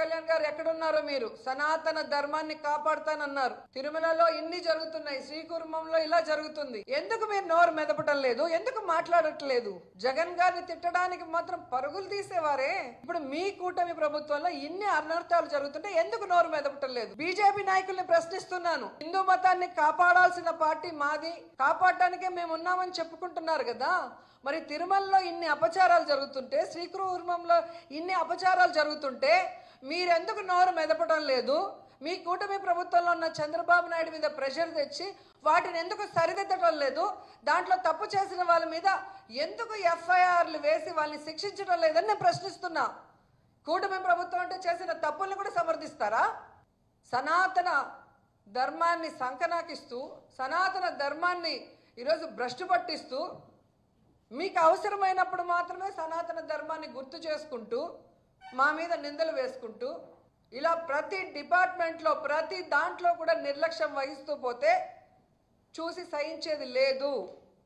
కళ్యాణ్ గారు ఎక్కడున్నారో మీరు సనాతన ధర్మాన్ని కాపాడుతానన్నారు. తిరుమలలో ఇన్ని జరుగుతున్నాయి, శ్రీకుర్మంలో ఇలా జరుగుతుంది. ఎందుకు మీరు నోరు మెదపటం లేదు? ఎందుకు మాట్లాడట్లేదు? జగన్ గారిని తిట్టడానికి మాత్రం పరుగులు తీసేవారే. ఇప్పుడు మీ కూటమి ప్రభుత్వంలో ఇన్ని అనర్థాలు జరుగుతుంటే ఎందుకు నోరు మెదపటం లేదు? బీజేపీ నాయకుల్ని ప్రశ్నిస్తున్నాను. హిందూ మతాన్ని కాపాడాల్సిన పార్టీ మాది, కాపాడటానికే మేము ఉన్నామని చెప్పుకుంటున్నారు కదా. మరి తిరుమలలో ఇన్ని అపచారాలు జరుగుతుంటే, శ్రీకుర్మంలో ఇన్ని అపచారాలు జరుగుతుంటే మీరెందుకు నోరు మెదపడం లేదు? మీ కూటమి ప్రభుత్వంలో ఉన్న చంద్రబాబు నాయుడు మీద ప్రెషర్ తెచ్చి వాటిని ఎందుకు సరిదిద్దడం లేదు? దాంట్లో తప్పు చేసిన వాళ్ళ మీద ఎందుకు ఎఫ్ఐఆర్లు వేసి వాళ్ళని శిక్షించడం లేదని నేను ప్రశ్నిస్తున్నా. కూటమి ప్రభుత్వం అంటే చేసిన తప్పుల్ని కూడా సమర్థిస్తారా? సనాతన ధర్మాన్ని సంకనాకిస్తూ, సనాతన ధర్మాన్ని ఈరోజు భ్రష్టు పట్టిస్తూ, మీకు అవసరమైనప్పుడు మాత్రమే సనాతన ధర్మాన్ని గుర్తు చేసుకుంటూ మా మీద నిందలు వేసుకుంటూ ఇలా ప్రతి డిపార్ట్మెంట్లో ప్రతి దాంట్లో కూడా నిర్లక్ష్యం వహిస్తూ పోతే చూసి సహించేది లేదు.